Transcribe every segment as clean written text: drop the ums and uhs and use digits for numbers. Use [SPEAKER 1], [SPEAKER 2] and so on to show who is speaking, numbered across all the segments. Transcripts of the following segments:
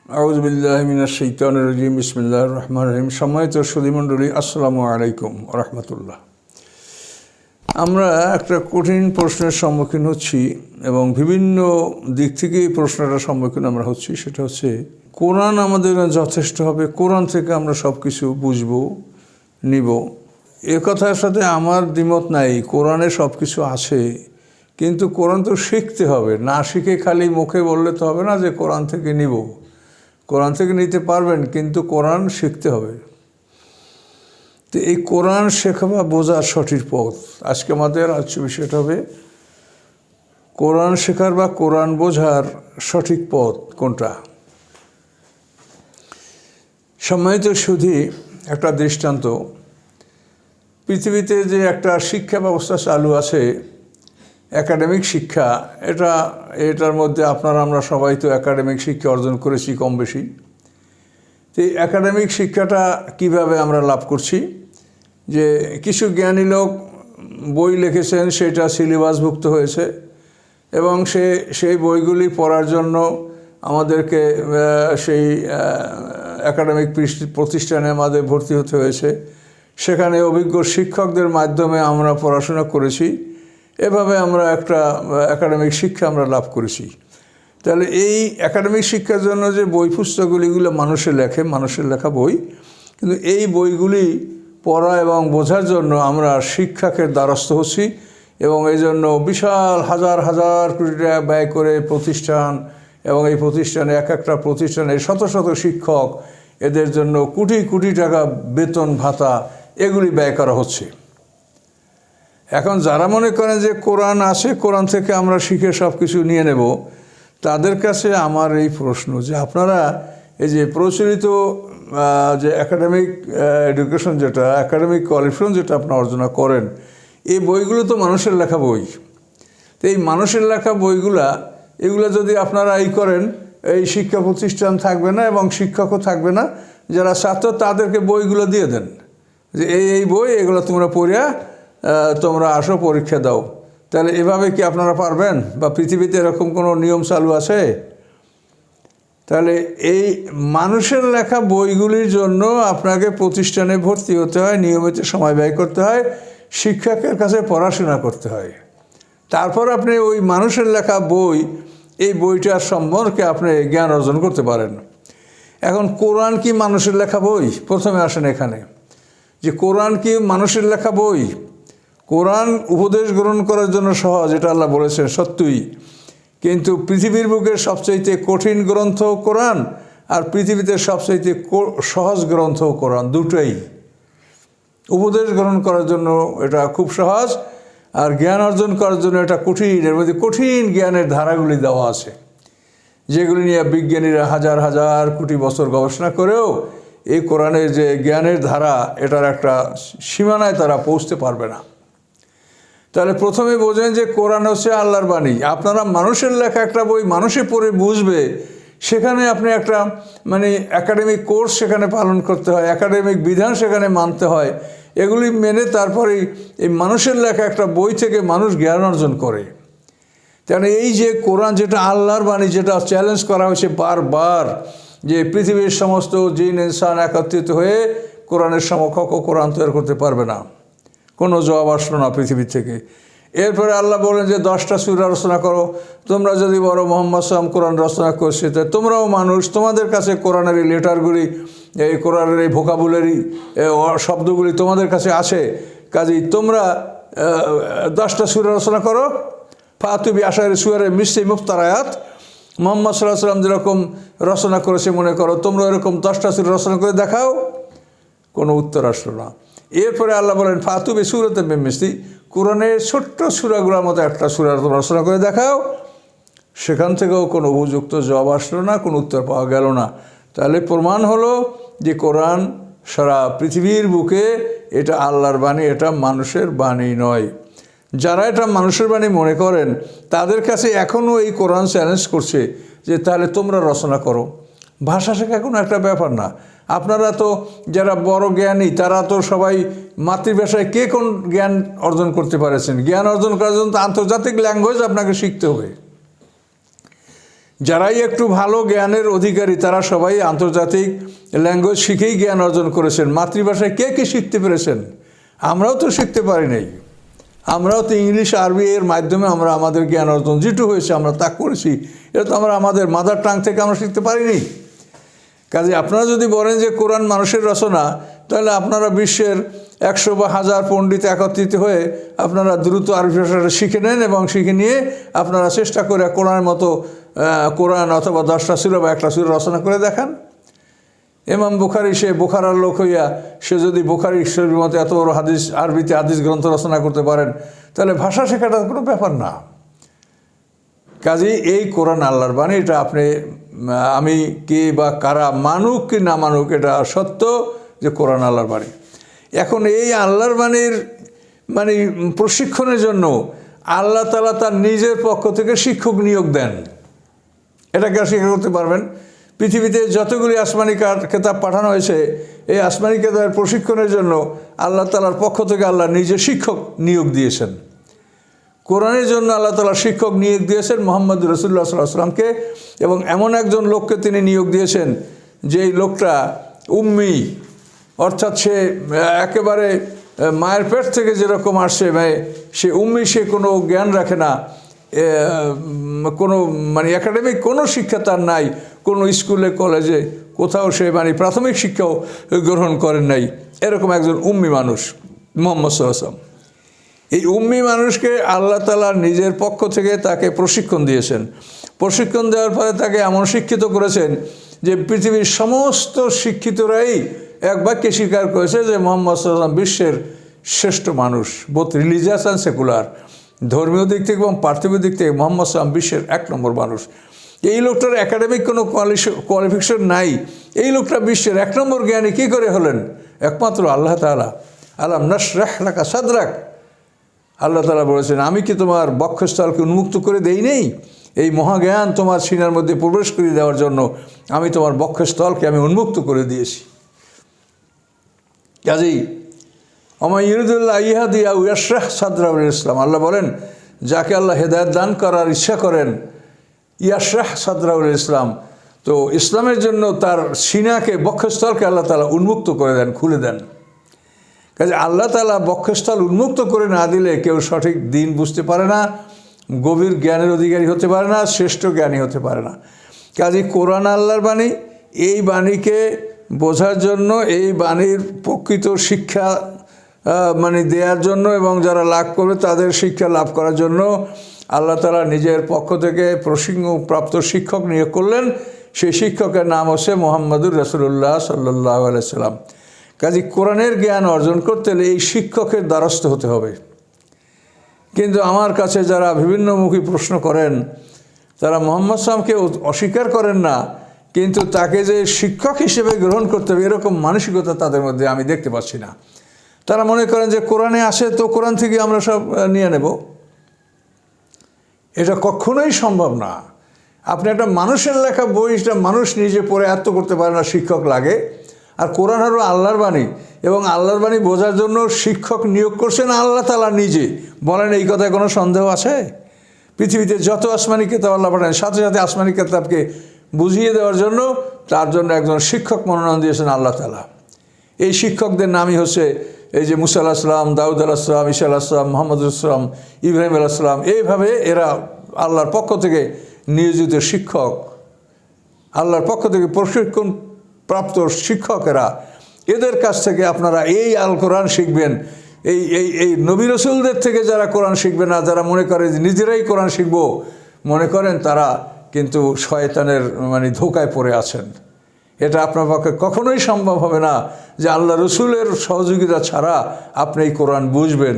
[SPEAKER 1] আউযু বিল্লাহি মিনাশ শাইতানির রাজিম বিসমিল্লাহির রহমানির রহিম। সম্মানিত সুধীমণ্ডলী, আসসালামু আলাইকুম ওয়া রাহমাতুল্লাহ। আমরা একটা কঠিন প্রশ্নের সম্মুখীন হচ্ছি এবং বিভিন্ন দিক থেকে এই প্রশ্নটার সম্মুখীন আমরা হচ্ছি। সেটা হচ্ছে, কোরআন আমাদের যথেষ্ট হবে? কোরআন থেকে আমরা সব কিছু বুঝবো, নিব? এ কথার সাথে আমার দ্বিমত নাই। কোরআনে সব কিছু আছে, কিন্তু কোরআন তো শিখতে হবে। না শিখে খালি মুখে বললে তো হবে না যে কোরআন থেকে নিব। কোরআন থেকে নিতে পারবেন, কিন্তু কোরআন শিখতে হবে। তো এই কোরআন শেখা বা বোঝার সঠিক পথ, আজকে আমাদের বিষয়টা হবে কোরআন শেখার বা কোরআন বোঝার সঠিক পথ কোনটা। সম্মানিত সুধী, একটা দৃষ্টান্ত। পৃথিবীতে যে একটা শিক্ষা ব্যবস্থা চালু আছে, একাডেমিক শিক্ষা, এটার মধ্যে আমরা সবাই তো একাডেমিক শিক্ষা অর্জন করেছি কম বেশি। তো এই একাডেমিক শিক্ষাটা কিভাবে আমরা লাভ করছি? যে কিছু জ্ঞানী লোক বই লিখেছেন, সেটা সিলেবাসভুক্ত হয়েছে এবং সেই বইগুলি পড়ার জন্য আমাদেরকে সেই একাডেমিক প্রতিষ্ঠানে আমাদের ভর্তি হতে হয়েছে। সেখানে অভিজ্ঞ শিক্ষকদের মাধ্যমে আমরা পড়াশোনা করেছি। এভাবে আমরা একটা একাডেমিক শিক্ষা আমরা লাভ করেছি। তাহলে এই একাডেমিক শিক্ষার জন্য যে বই পুস্তকগুলিগুলো মানুষের লেখা বই, কিন্তু এই বইগুলি পড়া এবং বোঝার জন্য আমরা শিক্ষকের দ্বারস্থ হচ্ছি এবং এই জন্য বিশাল হাজার হাজার কোটি টাকা ব্যয় করে প্রতিষ্ঠান, এবং এই প্রতিষ্ঠানে একটা প্রতিষ্ঠানে শত শত শিক্ষক, এদের জন্য কোটি কোটি টাকা বেতন ভাতা এগুলি ব্যয় করা হচ্ছে। এখন যারা মনে করেন যে কোরআন আছে, কোরআন থেকে আমরা শিখে সব কিছু নিয়ে নেব, তাদের কাছে আমার এই প্রশ্ন যে আপনারা এই যে প্রচলিত যে একাডেমিক এডুকেশন, যেটা একাডেমিক কোয়ালিফিকেশন যেটা আপনারা অর্জন করেন, এই বইগুলো তো মানুষের লেখা বই। তো এই মানুষের লেখা এগুলো যদি আপনারা করেন, এই শিক্ষা প্রতিষ্ঠান থাকবে না এবং শিক্ষকও থাকবে না। যারা ছাত্র তাদেরকে বইগুলো দিয়ে দেন যে এই বই, এগুলো তোমরা পড়িয়া তোমরা আসো, পরীক্ষা দাও। তাহলে এভাবে কি আপনারা পারবেন? বা পৃথিবীতে এরকম কোনো নিয়ম চালু আছে? তাহলে এই মানুষের লেখা বইগুলির জন্য আপনাকে প্রতিষ্ঠানে ভর্তি হতে হয়, নিয়মিত সময় ব্যয় করতে হয়, শিক্ষকের কাছে পড়াশোনা করতে হয়। তারপর আপনি ওই মানুষের লেখা বই, এই বইটার সম্পর্কে আপনি জ্ঞান অর্জন করতে পারেন। এখন কোরআন কি মানুষের লেখা বই? প্রথমে আসেন এখানে যে কোরআন কি মানুষের লেখা বই? কোরআন উপদেশ গ্রহণ করার জন্য সহজ, এটা আল্লাহ বলেছেন সত্যই, কিন্তু পৃথিবীর বুকের সবচাইতে কঠিন গ্রন্থ কোরআন, আর পৃথিবীতে সবচাইতে সহজ গ্রন্থ কোরআন। দুটোই উপদেশ গ্রহণ করার জন্য এটা খুব সহজ, আর জ্ঞান অর্জন করার জন্য এটা কঠিন। এর মধ্যে কঠিন জ্ঞানের ধারাগুলি দেওয়া আছে, যেগুলি নিয়ে বিজ্ঞানীরা হাজার হাজার কোটি বছর গবেষণা করেও এই কোরআনের যে জ্ঞানের ধারা, এটার একটা সীমানায় তারা পৌঁছতে পারবে না। তাহলে প্রথমে বোঝেন যে কোরআন হচ্ছে আল্লাহর বাণী। আপনারা মানুষের লেখা একটা বই মানুষে পড়ে বুঝবে, সেখানে আপনি একটা একাডেমিক কোর্স সেখানে পালন করতে হয়, একাডেমিক বিধান সেখানে মানতে হয়। এগুলি মেনে তারপরেই এই মানুষের লেখা একটা বই থেকে মানুষ জ্ঞান অর্জন করে। কারণ এই যে কোরআন, যেটা আল্লাহর বাণী, যেটা চ্যালেঞ্জ করা হয়েছে বারবার, যে পৃথিবীর সমস্ত জিন ইনসান একত্রিত হয়ে কোরআনের সমকক্ষ কোরআন তৈরি করতে পারবে না, কোনো জবাব আসলো না পৃথিবী থেকে। এরপরে আল্লাহ বলেন যে 10টা সূরা রচনা করো। তোমরা যদি বড় মোহাম্মদ সাল্লাম কোরআন রচনা করছে, তো তোমরাও মানুষ, তোমাদের কাছে কোরআনের এই লেটারগুলি, এই কোরআনের এই ভোকাবুলারি শব্দগুলি তোমাদের কাছে আছে, কাজেই তোমরা 10টা সূরা রচনা করো। ফাতুবি আশারি সুয়ারে মিশ্রি মুফতারায়াত, মোহাম্মদ সাল্লাল্লাহু আলাইহি ওয়াসাল্লাম যেরকম রচনা করেছে মনে করো, তোমরা এরকম 10টা সূরা রচনা করে দেখাও। কোনো উত্তর আসলো না। এরপরে আল্লাহ বলেন ফাতুবি সূরাতে মিসলি, কোরআনের ছোট্ট সূরাগুলোর মতো একটা সূরা তোমরা রচনা করে দেখাও। সেখান থেকেও কোনো উপযুক্ত জবাব আসলো না, কোনো উত্তর পাওয়া গেল না। তাহলে প্রমাণ হলো যে কোরআন সারা পৃথিবীর বুকে এটা আল্লাহর বাণী, এটা মানুষের বাণী নয়। যারা এটা মানুষের বাণী মনে করেন, তাদের কাছে এখনও এই কোরআন চ্যালেঞ্জ করছে যে তাহলে তোমরা রচনা করো। ভাষা শেখা কোনো একটা ব্যাপার না। আপনারা তো যারা বড় জ্ঞানী, তারা তো সবাই মাতৃভাষায় কে কোন জ্ঞান অর্জন করতে পারেছেন? জ্ঞান অর্জন করার জন্য তো আন্তর্জাতিক ল্যাঙ্গুয়েজ আপনাকে শিখতে হবে। যারাই একটু ভালো জ্ঞানের অধিকারী তারা সবাই আন্তর্জাতিক ল্যাঙ্গুয়েজ শিখেই জ্ঞান অর্জন করেছেন। মাতৃভাষায় কে কে শিখতে পেরেছেন? আমরাও তো শিখতে পারি নাই। আমরাও তো ইংলিশ আরবি এর মাধ্যমে আমরা আমাদের জ্ঞান অর্জন যেটু হয়েছে আমরা তা করেছি। এটা তো আমরা আমাদের মাদার টাং থেকে আমরা শিখতে পারিনি। কাজে আপনারা যদি বলেন যে কোরআন মানুষের রচনা, তাহলে আপনারা বিশ্বের 100 বা 1000 পণ্ডিত একত্রিত হয়ে আপনারা দ্রুত আরবি ভাষাটা শিখে নেন এবং শিখে নিয়ে আপনারা চেষ্টা করে কোরআনের মতো কোরআন অথবা 10টা সূরা বা 1টা সূরা রচনা করে দেখান। ইমাম বুখারী সে বোখারার লোক হইয়া সে যদি বুখারী শরীফের মতো এত বড় হাদিস আরবিতে হাদিস গ্রন্থ রচনা করতে পারেন, তাহলে ভাষা শেখাটা কোনো ব্যাপার না। কাজেই এই কোরআন আল্লাহর বাণী, এটা আপনি আমি কে বা কারা মানুক কি না মানুক, এটা সত্য যে কোরআন আল্লাহর বাণী। এখন এই আল্লাহর বাণীর মানে প্রশিক্ষণের জন্য আল্লাহ তাআলা তার নিজের পক্ষ থেকে শিক্ষক নিয়োগ দেন। এটাকে শিক্ষা করতে পারবেন। পৃথিবীতে যতগুলি আসমানি কেতাব পাঠানো হয়েছে, এই আসমানি কেতাবের প্রশিক্ষণের জন্য আল্লাহ তাআলার পক্ষ থেকে আল্লাহ নিজে শিক্ষক নিয়োগ দিয়েছেন। কোরআনের জন্য আল্লাহ তাআলা শিক্ষক নিয়োগ দিয়েছেন মুহাম্মদ রাসূলুল্লাহ সাল্লাল্লাহু আলাইহি ওয়াসাল্লামকে, এবং এমন একজন লোককে তিনি নিয়োগ দিয়েছেন যেই লোকটা উম্মি, অর্থাৎ সে একেবারে মায়ের পেট থেকে যেরকম আসছে সে উম্মি, সে কোনো জ্ঞান রাখে না, কোনো মানে একাডেমিক কোনো শিক্ষা তার নাই, কোনো স্কুলে কলেজে কোথাও সে মানে প্রাথমিক শিক্ষাও গ্রহণ করেন নাই। এরকম একজন উম্মি মানুষ মুহাম্মদ সাল্লাল্লাহু আলাইহি ওয়াসাল্লাম। এই উম্মি মানুষকে আল্লাহ তাআলা নিজের পক্ষ থেকে তাকে প্রশিক্ষণ দিয়েছেন। প্রশিক্ষণ দেওয়ার পরে তাকে এমন শিক্ষিত করেছেন যে পৃথিবীর সমস্ত শিক্ষিতরাই এক বাক্যে স্বীকার করেছে যে মুহাম্মদ সাল্লাল্লাহু আলাইহি ওয়াসাল্লাম বিশ্বের শ্রেষ্ঠ মানুষ, বোথ রিলিজিয়াস অ্যান্ড সেকুলার, ধর্মীয় দিক থেকে এবং পার্থিব দিক থেকে মুহাম্মদ সাল্লাল্লাহু আলাইহি ওয়াসাল্লাম বিশ্বের 1 নম্বর মানুষ। এই লোকটার একাডেমিক কোনো কোয়ালিফিকেশন নাই, এই লোকটা বিশ্বের 1 নম্বর জ্ঞানী কী করে হলেন? একমাত্র আল্লাহ তাআলা। আলাম নাশরাহ লাকা সাদরাক, আল্লাহ তাআলা বলেছেন আমি কি তোমার বক্ষস্থলকে উন্মুক্ত করে দেই নেই? এই মহাজ্ঞান তোমার সিনার মধ্যে প্রবেশ করে দেওয়ার জন্য আমি তোমার বক্ষস্থলকে আমি উন্মুক্ত করে দিয়েছি। কাজেই আমা ইউরিদুল্লাহ ইহাদিয়া ইয়াশরাহ সাদরাহু লিল ইসলাম, আল্লাহ বলেন যাকে আল্লাহ হেদায়েত দান করার ইচ্ছা করেন, ইয়াশরাহ সাদরাহু লিল ইসলাম, তো ইসলামের জন্য তার সিনাকে বক্ষস্থলকে আল্লাহ তাআলা উন্মুক্ত করে দেন, খুলে দেন। কাজে আল্লাহ তাআলা বক্ষস্থল উন্মুক্ত করে না দিলে কেউ সঠিক দিন বুঝতে পারে না, গভীর জ্ঞানের অধিকারী হতে পারে না, শ্রেষ্ঠ জ্ঞানী হতে পারে না। কাজে কোরআন আল্লাহর বাণী, এই বাণীকে বোঝার জন্য, এই বাণীর প্রকৃত শিক্ষা মানে দেওয়ার জন্য এবং যারা লাভ করবে তাদের শিক্ষা লাভ করার জন্য আল্লাহ তাআলা নিজের পক্ষ থেকে প্রশিক্ষণপ্রাপ্ত শিক্ষক নিয়োগ করলেন। সেই শিক্ষকের নাম হচ্ছে মুহাম্মদুর রাসূলুল্লাহ সাল্লাল্লাহু আলাইহি সাল্লাম। কাজে কোরআনের জ্ঞান অর্জন করতে হলে এই শিক্ষকের দ্বারস্থ হতে হবে। কিন্তু আমার কাছে যারা বিভিন্নমুখী প্রশ্ন করেন, তারা মুহাম্মদ সাল্লামকে অস্বীকার করেন না, কিন্তু তাকে যে শিক্ষক হিসেবে গ্রহণ করতে হবে এরকম মানসিকতা তাদের মধ্যে আমি দেখতে পাচ্ছি না। তারা মনে করেন যে কোরআনে আসে তো কোরআন থেকে আমরা সব নিয়ে নেব। এটা কখনোই সম্ভব না। আপনি একটা মানুষের লেখা বইটা মানুষ নিজে পড়ে আয়ত্ত করতে পারে না, শিক্ষক লাগে। আর কোরআন হলো আল্লাহর বাণী, এবং আল্লাহর বাণী বোঝার জন্য শিক্ষক নিয়োগ করছেন আল্লাহ তাআলা নিজে। বলেন এই কথায় কোনো সন্দেহ আছে? পৃথিবীতে যত আসমানি কিতাব আল্লাহ পাঠান, সাথে সাথে আসমানি কিতাবকে বুঝিয়ে দেওয়ার জন্য তার জন্য একজন শিক্ষক মনোনয়ন দিয়েছেন আল্লাহ তাআলা। এই শিক্ষকদের নামই হচ্ছে এই যে মুসা আলাইহিস সালাম, দাউদ আলাইহিস সালাম, ঈসা আলাইহিস সালাম, মুহাম্মদ আলাইহিস সালাম, ইব্রাহিম আলাইহিস সালাম। এইভাবে এরা আল্লাহর পক্ষ থেকে নিয়োজিত শিক্ষক, আল্লাহর পক্ষ থেকে প্রশিক্ষণ প্রাপ্ত শিক্ষকেরা। এদের কাছ থেকে আপনারা এই আল কোরআন শিখবেন। এই এই এই নবী রাসূলদের থেকে যারা কোরআন শিখবে না, যারা মনে করে যে নিজেরাই কোরআন শিখব, মনে করেন তারা কিন্তু শয়তানের মানে ধোকায় পড়ে আছেন। এটা আপনার পক্ষে কখনোই সম্ভব হবে না যে আল্লাহ রসুলের সহযোগিতা ছাড়া আপনি এই কোরআন বুঝবেন।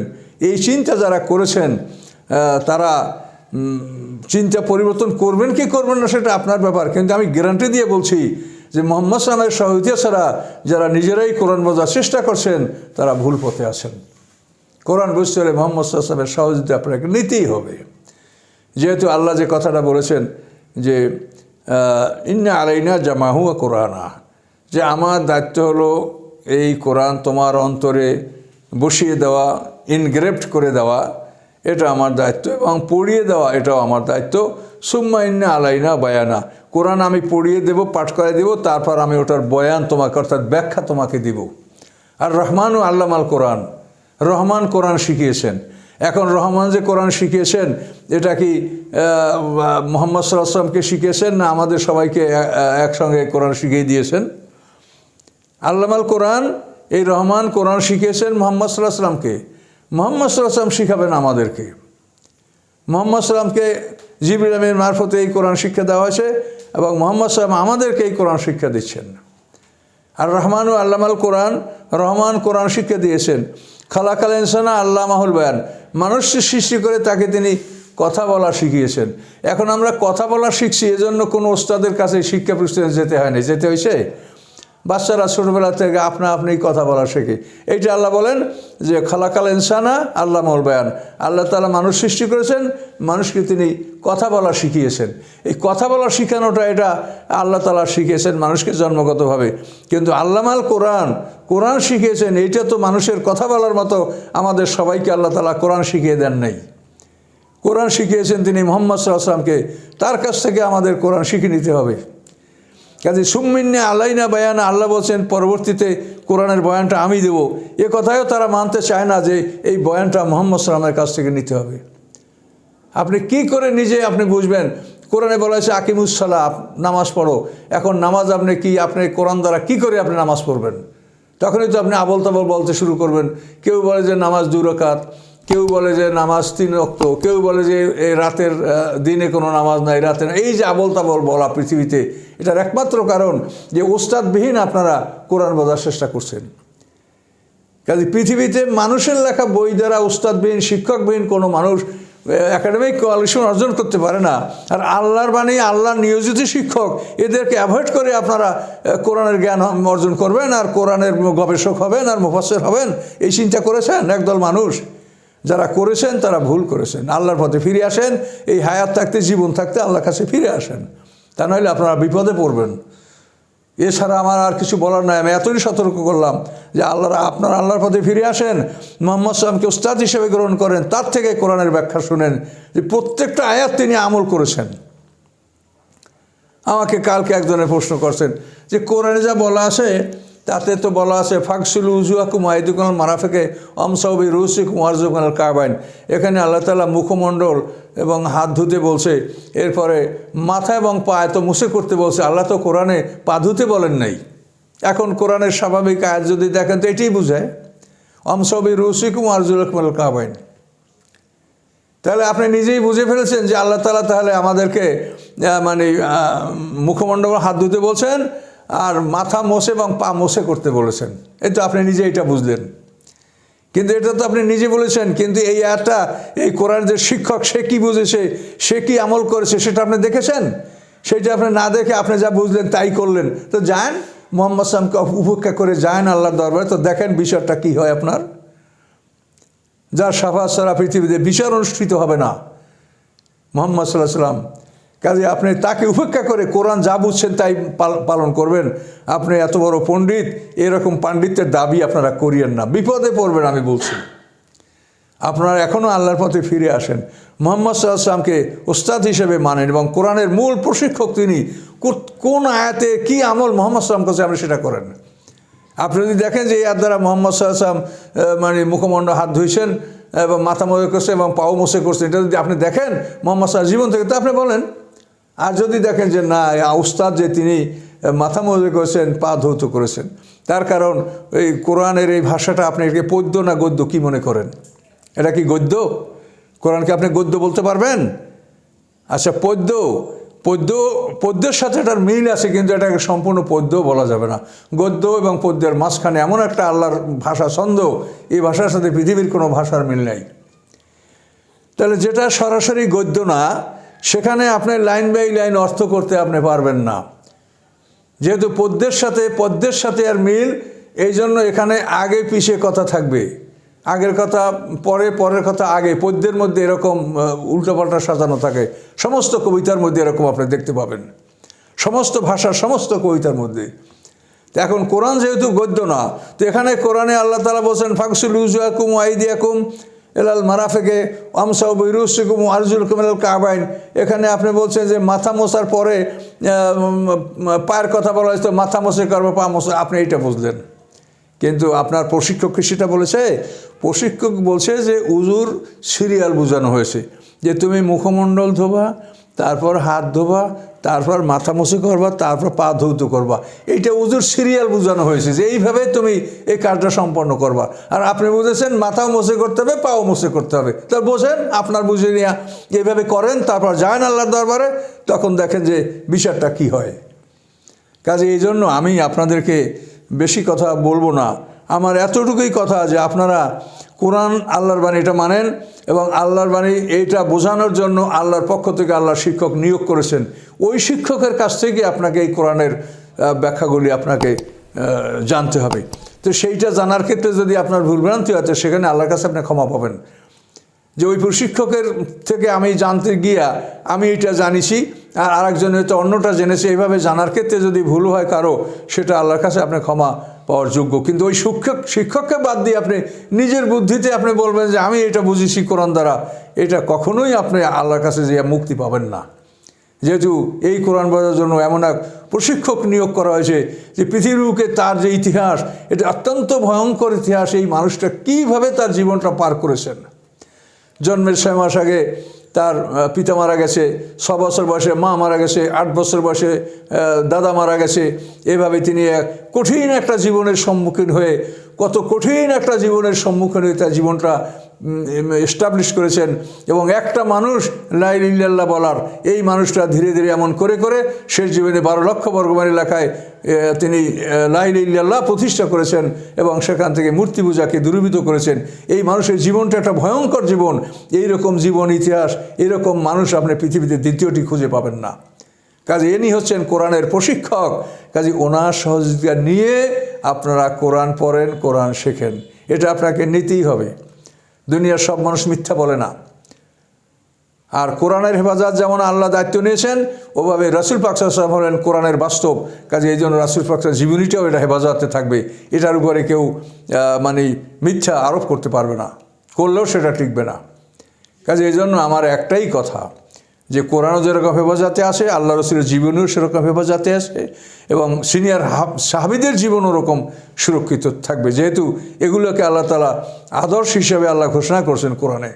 [SPEAKER 1] এই চিন্তা যারা করেছেন তারা চিন্তা পরিবর্তন করবেন কি করবেন না সেটা আপনার ব্যাপার, কিন্তু আমি গ্যারান্টি দিয়ে বলছি যে মুহাম্মদ সাল্লাল্লাহু আলাইহি ওয়াসাল্লামের সহযোগিতা ছাড়া যারা নিজেরাই কোরআন বোঝার চেষ্টা করছেন তারা ভুল পথে আছেন। কোরআন বুঝতে হলে মুহাম্মদ সাল্লাল্লাহু আলাইহি ওয়াসাল্লামের সহযোগিতা আপনাকে নিতেই হবে। যেহেতু আল্লাহ যে কথাটা বলেছেন যে ইন্না আলাইনা জামাহু ওয়া কুরআনা, যে আমার দায়িত্ব হলো এই কোরআন তোমার অন্তরে বসিয়ে দেওয়া, ইনগ্রেভড করে দেওয়া, এটা আমার দায়িত্ব, এবং পড়িয়ে দেওয়া এটাও আমার দায়িত্ব। সুম্মা ইন্না আলাইনা বায়ানা, কোরআন আমি পড়িয়ে দেব, পাঠ করে দেব, তারপর আমি ওটার বয়ান তোমাকে অর্থাৎ ব্যাখ্যা তোমাকে দিব। আর রহমানু আল্লামাল কোরআন, রহমান কোরআন শিখিয়েছেন। এখন রহমান যে কোরআন শিখিয়েছেন এটা কি মুহাম্মদ সাল্লাল্লাহু আলাইহি ওয়াসাল্লামকে শিখিয়েছেন না আমাদের সবাইকে একসঙ্গে কোরআন শিখিয়ে দিয়েছেন? আল্লামাল কোরআন, এই রহমান কোরআন শিখিয়েছেন মুহাম্মদ সাল্লাল্লাহু আলাইহি ওয়াসাল্লামকে। মুহাম্মদ সাল্লাল্লাহু আলাইহি ওয়াসাল্লাম শিখাবেন আমাদেরকে। মুহাম্মদ সাল্লামকে জিবরিল আমিনের মারফতে এই কোরআন শিক্ষা দেওয়া হয়েছে এবং মুহাম্মদ সাল্লাম আমাদেরকে এই কোরআন শিক্ষা দিচ্ছেন। আর রহমানু আল্লামাল কোরআন, রহমান কোরআন শিক্ষা দিয়েছেন। খালাকাল ইনসানা আল্লামাহুল বায়ান, মানুষকে সৃষ্টি করে তাকে তিনি কথা বলা শিখিয়েছেন। এখন আমরা কথা বলা শিখছি, এজন্য কোনো ওস্তাদের কাছে শিক্ষা প্রতিষ্ঠানে যেতে হয় না, যেতে হয়েছে। বাচ্চারা ছোটোবেলা থেকে আপনি কথা বলা শেখে। এইটা আল্লাহ বলেন যে খালাকাল ইনসানা আল্লামাহুল বায়ান, আল্লাহ তাআলা মানুষ সৃষ্টি করেছেন, মানুষকে তিনি কথা বলা শিখিয়েছেন। এই কথা বলা শিখানোটা এটা আল্লাহ তাআলা শিখিয়েছেন মানুষকে জন্মগতভাবে, কিন্তু আল্লামাল কোরআন, কোরআন শিখিয়েছেন। এইটা তো মানুষের কথা বলার মতো আমাদের সবাইকে আল্লাহ তাআলা কোরআন শিখিয়ে দেন নাই। কোরআন শিখিয়েছেন তিনি মুহাম্মদ সাল্লাল্লাহু আলাইহি ওয়াসাল্লামকে, তার কাছ থেকে আমাদের কোরআন শিখে নিতে হবে। কাজে সুম্মিন্না আলাইনা বায়ানা, আল্লাহ বলছেন পরবর্তীতে কোরআনের বয়ানটা আমি দেব। এ কথায়ও তারা মানতে চায় না যে এই বয়ানটা মুহাম্মদ সাল্লামের কাছ থেকে নিতে হবে। আপনি কি করে নিজে আপনি বুঝবেন? কোরআনে বলা হয়েছে আকিমুসসালাহ, নামাজ পড়ো। এখন নামাজ আপনি কোরআন দ্বারা কি করে আপনি নামাজ পড়বেন? তখনই তো আপনি আবল তাবল বলতে শুরু করবেন। কেউ বলে যে নামাজ 2 রাকাত, কেউ বলে যে নামাজ 3 ওয়াক্ত, কেউ বলে যে এই রাতের দিনে কোনো নামাজ নাই, রাতে না। এই যে আবল তাবল বলা পৃথিবীতে, এটার একমাত্র কারণ যে ওস্তাদবিহীন আপনারা কোরআন বোঝার চেষ্টা করছেন। কাজে পৃথিবীতে মানুষের লেখা বই দ্বারা ওস্তাদবিহীন, শিক্ষকবিহীন কোনো মানুষ একাডেমিক কোয়ালিফিকেশন অর্জন করতে পারে না। আর আল্লাহর বাণী, আল্লাহর নিয়োজিত শিক্ষক, এদেরকে অ্যাভয়েড করে আপনারা কোরআনের জ্ঞান অর্জন করবেন আর কোরআনের গবেষক হবেন আর মুফাসসির হবেন, এই চিন্তা করেছেন একদল মানুষ। যারা করেছেন তারা ভুল করেছেন। আল্লাহর পথে ফিরে আসেন, এই হায়াত থাকতে, জীবন থাকতে আল্লাহর কাছে ফিরে আসেন, তা নইলে আপনারা বিপদে পড়বেন। এছাড়া আমার আর কিছু বলার নাই। আমি এতই সতর্ক করলাম যে আপনারা আল্লাহর পথে ফিরে আসেন, মুহাম্মদ সাল্লামকে উস্তাদ হিসেবে গ্রহণ করেন, তার থেকে কোরআনের ব্যাখ্যা শুনেন যে প্রত্যেকটা আয়াত তিনি আমল করেছেন। আমাকে কালকে একজনের প্রশ্ন করছেন যে কোরআনে যা বলা আছে তাতে তো বলা আছে ফাকসুল উজুয়াকুম আইদুকুম মারাফিকে আমসাউ বিরুসিকুম ওয়ারজুকুল কাবাইন। এখানে আল্লাহ তাআলা মুখমণ্ডল এবং হাত ধুতে বলছে, এরপরে মাথা এবং পা এত মুছে করতে বলছে। আল্লাহ তো কোরআনে পা ধুতে বলেন নাই। এখন কোরআনের স্বাভাবিক আয়াত যদি দেখেন তো এটাই বুঝায় আমসাউ বিরুসিকুম ওয়ারজুকুম কাবাইন। তাহলে আপনি নিজেই বুঝে ফেলেছেন যে আল্লাহ তাআলা তাহলে আমাদেরকে মুখমণ্ডল হাত ধুতে বলছেন আর মাথা মোছে এবং পা মোছে করতে বলেছেন। এই তো আপনি নিজে এটা বুঝলেন, কিন্তু এটা তো আপনি নিজে বলেছেন। কিন্তু এই আয়াতটা এই কোরআনের যে শিক্ষক, সে কি বুঝেছে, সে কি আমল করেছে সেটা আপনি দেখেছেন? সেটা আপনি না দেখে আপনি যা বুঝলেন তাই করলেন। তো যান মুহাম্মদ সাল্লামকে উপেক্ষা করে যান আল্লাহর দরবারে, তো দেখেন বিচারটা কি হয় আপনার। যার শাফাআত ছাড়া পৃথিবীতে বিচার অনুষ্ঠিত হবে না, মুহাম্মদ সাল্লাল্লাহু আলাইহি ওয়াসাল্লাম। কাজে আপনি তাকে উপেক্ষা করে কোরআন যা বুঝছেন তাই পালন করবেন। আপনি এত বড় পণ্ডিত, এরকম পাণ্ডিত্যের দাবি আপনারা করিয়েন না, বিপদে পড়বেন। আমি বলছি আপনারা এখনও আল্লাহর পথে ফিরে আসেন, মুহাম্মদ সাল্লাল্লাহু আলাইহি ওয়াসাল্লামকে ওস্তাদ হিসেবে মানেন এবং কোরআনের মূল প্রশিক্ষক তিনি। কোন আয়াতে কি আমল মুহাম্মদ সাল্লাল্লাহু আলাইহি ওয়াসাল্লাম আপনি সেটা করেন। আপনি যদি দেখেন যে এই আয়াত দ্বারা মুহাম্মদ সাল্লাল্লাহু আলাইহি ওয়াসাল্লাম মুখমণ্ডল হাত ধুইছেন এবং মাথা মোছে করছে এবং পাও মোছে করছে, এটা যদি আপনি দেখেন মুহাম্মদ সাল্লাল্লাহু জীবন থেকে, তা আপনি বলেন। আর যদি দেখেন যে না, উস্তাদ যে তিনি মাথা মোজা করেছেন, পা ধৌত করেছেন, তার কারণ এই কোরআনের এই ভাষাটা আপনি এটাকে পদ্য না গদ্য কি মনে করেন? এটা কি গদ্য? কোরআনকে আপনি গদ্য বলতে পারবেন? আচ্ছা, পদ্যের সাথে এটার মিল আছে, কিন্তু এটাকে সম্পূর্ণ পদ্য বলা যাবে না। গদ্য এবং পদ্যের মাঝখানে এমন একটা আল্লাহর ভাষা, ছন্দ, এই ভাষার সাথে পৃথিবীর কোনো ভাষার মিল নাই। তাহলে যেটা সরাসরি গদ্য না, সেখানে আপনি লাইন বাই লাইন অর্থ করতে আপনি পারবেন না, যেহেতু পদ্যের সাথে আর মিল। এই জন্য এখানে আগে পিছিয়ে কথা থাকবে, আগের কথা পরে, পরের কথা আগে। পদ্যের মধ্যে এরকম উল্টোপাল্টা সাজানো থাকে, সমস্ত কবিতার মধ্যে এরকম আপনি দেখতে পাবেন, সমস্ত ভাষার সমস্ত কবিতার মধ্যে। তো এখন কোরআন যেহেতু গদ্য না, তো এখানে কোরআনে আল্লাহ তাআলা বলছেন ফাকসুল উজুয়াকুম ওয়া আইদিয়াকুম এলাল মারাফেকে আমসাউ বিরুসিকুম আরজুলকুম ইলাল কাবাইন, এখানে আপনি বলছেন যে মাথা মোছার পরে পায়ের কথা বলা হয়েছে, মাথা মোছে করবো, পা মোছে, আপনি এইটা বুঝলেন। কিন্তু আপনার প্রশিক্ষক কি সেটা বলেছে? প্রশিক্ষক বলছে যে উজুর সিরিয়াল বোঝানো হয়েছে, যে তুমি মুখমণ্ডল ধোবা, তারপর হাত ধোবা, তারপর মাথা মুছে করবা, তারপর পা ধৌত করবা। এইটা উজুর সিরিয়াল বোঝানো হয়েছে যে এইভাবে তুমি এই কাজটা সম্পন্ন করবা। আর আপনি বুঝেছেন মাথাও মুছে করতে হবে, পাও মুছে করতে হবে। তা বোঝেন, আপনার বুঝে নিয়ে এইভাবে করেন, তারপর যান আল্লাহর দরবারে, তখন দেখেন যে বিচারটা কি হয়। কাজে এই জন্য আমি আপনাদেরকে বেশি কথা বলবো না, আমার এতটুকুই কথা যে আপনারা কোরআন আল্লাহর বাণী এটা মানেন, এবং আল্লাহর বাণী এইটা বোঝানোর জন্য আল্লাহর পক্ষ থেকে আল্লাহর শিক্ষক নিয়োগ করেছেন। ওই শিক্ষকের কাছ থেকে আপনাকে এই কোরআনের ব্যাখ্যাগুলি আপনাকে জানতে হবে। তো সেইটা জানার ক্ষেত্রে যদি আপনার ভুলভ্রান্তি হয়, সেখানে আল্লাহর কাছে আপনি ক্ষমা পাবেন, যে ওই প্রশিক্ষকের থেকে আমি জানতে গিয়া আমি এটা জানিছি, আর আরেকজন হয়তো অন্যটা জেনেছে। এইভাবে জানার ক্ষেত্রে যদি ভুল হয় কারো, সেটা আল্লাহর কাছে আপনি ক্ষমা পাওয়ার যোগ্য। কিন্তু ওই শিক্ষককে বাদ দিয়ে আপনি নিজের বুদ্ধিতে আপনি বলবেন যে আমি এটা বুঝেছি কোরআন দ্বারা, এটা কখনোই আপনি আল্লাহর কাছে যে মুক্তি পাবেন না। যেহেতু এই কোরআন বোঝার জন্য এমন এক প্রশিক্ষক নিয়োগ করা হয়েছে যে পৃথিবীকে তার যে ইতিহাস, এটা অত্যন্ত ভয়ঙ্কর ইতিহাস। এই মানুষটা কীভাবে তার জীবনটা পার করেছেন। জন্মের 6 মাস আগে তার পিতা মারা গেছে, 6 বছর বয়সে মা মারা গেছে, 8 বছর বয়সে দাদা মারা গেছে। এভাবে তিনি এক কঠিন একটা জীবনের সম্মুখীন হয়ে, কত কঠিন একটা জীবনের সম্মুখীন হয়ে তার জীবনটা এস্টাবলিশ করেছেন। এবং একটা মানুষ লা ইলাহা ইল্লাল্লাহ বলার, এই মানুষটা ধীরে ধীরে এমন করে করে শেষ জীবনে 12 লক্ষ বর্গমাইল এলাকায় তিনি লা ইলাহা ইল্লাল্লাহ প্রতিষ্ঠা করেছেন, এবং সেখান থেকে মূর্তি পূজাকে দূরীভূত করেছেন। এই মানুষের জীবনটা একটা ভয়ঙ্কর জীবন। এইরকম জীবন ইতিহাস, এরকম মানুষ আপনি পৃথিবীতে দ্বিতীয়টি খুঁজে পাবেন না। কাজে ইনি হচ্ছেন কোরআনের প্রশিক্ষক। কাজে ওনার সহযোগিতা নিয়ে আপনারা কোরআন পড়েন, কোরআন শেখেন, এটা আপনাকে নিতেই হবে। দুনিয়ার সব মানুষ মিথ্যা বলে না। আর কোরআনের হেফাজত যেমন আল্লাহ দায়িত্ব নিয়েছেন, ওভাবে রাসূল পাক সাল্লাল্লাহু আলাইহি ওয়াসাল্লাম হলেন কোরআনের বাস্তব। কাজে এই জন্য রাসূল পাকের জীবনীটাও এটা হেফাজতে থাকবে। এটার উপরে কেউ মানে মিথ্যা আরোপ করতে পারবে না, করলেও সেটা টিকবে না। কাজে এই জন্য আমার একটাই কথা, যে কোরআনও যেরকম হেফাজতে আসে, আল্লাহ রসুলের জীবনেও সেরকম হেফাজতে আসে, এবং সিনিয়র সাহাবীদের জীবন ওরকম সুরক্ষিত থাকবে। যেহেতু এগুলোকে আল্লাহ তাআলা আদর্শ হিসেবে আল্লাহ ঘোষণা করছেন কোরআনে।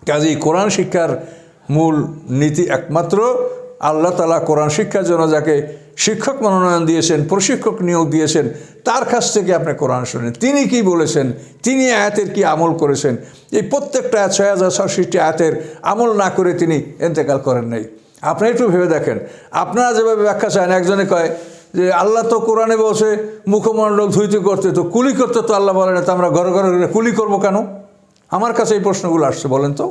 [SPEAKER 1] কাজেই কোরআন শিক্ষার মূল নীতি একমাত্র আল্লাহ তাআলা কোরআন শিক্ষার জন্য যাকে শিক্ষক মনোনয়ন দিয়েছেন, প্রশিক্ষক নিয়োগ দিয়েছেন, তার কাছ থেকে আপনি কোরআন শোনেন। তিনি কি বলেছেন, তিনি আয়াতের কি আমল করেছেন। এই প্রত্যেকটা ৬,০৬৬টি আয়াতের আমল না করে তিনি ইন্তেকাল করেন নাই। আপনি একটু ভেবে দেখেন, আপনারা যেভাবে ব্যাখ্যা চান, একজনে কয় যে আল্লাহ তো কোরআনে বসে মুখমণ্ডল ধুইতে করতে, তো কুলি করতে তো আল্লাহ বলে না, তো আমরা ঘরে ঘরে কুলি করবো কেন? আমার কাছে এই প্রশ্নগুলো আসছে, বলেন তো।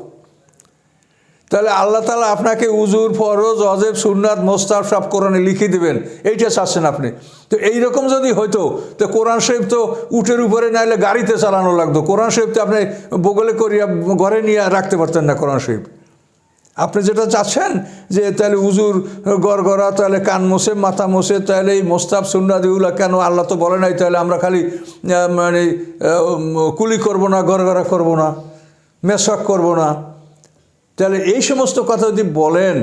[SPEAKER 1] তাহলে আল্লাহ তাআলা আপনাকে উজুর, ফরজ, ওয়াজিব, সুন্নাত, মুস্তাহাব সব কোরআনে লিখে দেবেন, এইটা চাচ্ছেন আপনি। তো এইরকম যদি হইতো, তো কোরআন শরীফ তো উটের উপরে নাইলে গাড়িতে চালানো লাগতো। কোরআন শরীফ তো আপনি বগলে করিয়া ঘরে নিয়ে রাখতে পারতেন না কোরআন শরীফ। আপনি যেটা চাচ্ছেন যে তাহলে উজুর গড়গড়া, তাহলে কান মোছে, মাথা মোছে, তাহলে এই মুস্তাহাব সুন্নাত এগুলো কেন আল্লাহ তো বলে নাই, তাহলে আমরা খালি মানে কুলি করবো না, গড়গড়া করবো না, মেসওয়াক করবো না। তাহলে এই সমস্ত কথা যদি বলেন,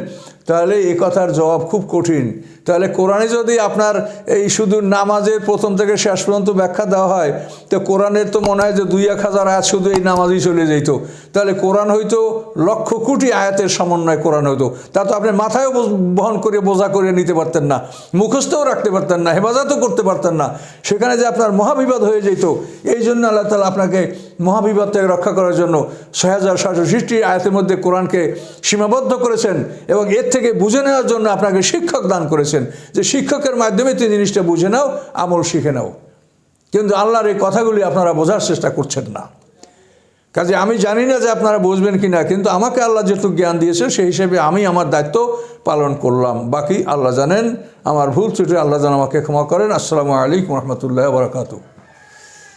[SPEAKER 1] তাহলে এই কথার জবাব খুব কঠিন। তাহলে কোরআনে যদি আপনার এই শুধু নামাজের প্রথম থেকে শেষ পর্যন্ত ব্যাখ্যা দেওয়া হয়, তো কোরআনের তো মনে হয় যে 2-1,000 আয়াত শুধু এই নামাজই চলে যেত। তাহলে কোরআন হয়তো লক্ষ কোটি আয়াতের সমন্বয় কোরআন হইতো। তা তো আপনি মাথায়ও বহন করে বোঝা করে নিতে পারতেন না, মুখস্থও রাখতে পারতেন না, হেফাজতও করতে পারতেন না। সেখানে যে আপনার মহাবিপদ হয়ে যেত। এই জন্য আল্লাহ তাআলা আপনাকে মহাবিপদ থেকে রক্ষা করার জন্য ৬,০৬৬টি আয়াতের মধ্যে কোরআনকে সীমাবদ্ধ করেছেন, এবং এর থেকে বুঝে নেওয়ার জন্য আপনাকে শিক্ষক দান করেছেন, যে শিক্ষকের মাধ্যমে তুমি জিনিসটা বুঝে নাও, আমল শিখে নাও। কিন্তু আল্লাহর এই কথাগুলি আপনারা বোঝার চেষ্টা করছেন না। কাজে আমি জানি না যে আপনারা বুঝবেন কি না, কিন্তু আমাকে আল্লাহ যেটুকু জ্ঞান দিয়েছে সেই হিসেবে আমি আমার দায়িত্ব পালন করলাম। বাকি আল্লাহ জানেন। আমার ভুল ত্রুটি আল্লাহ যেন আমাকে ক্ষমা করেন। আসসালামু আলাইকুম রহমতুল্লাহি ওয়া বারাকাতুহু।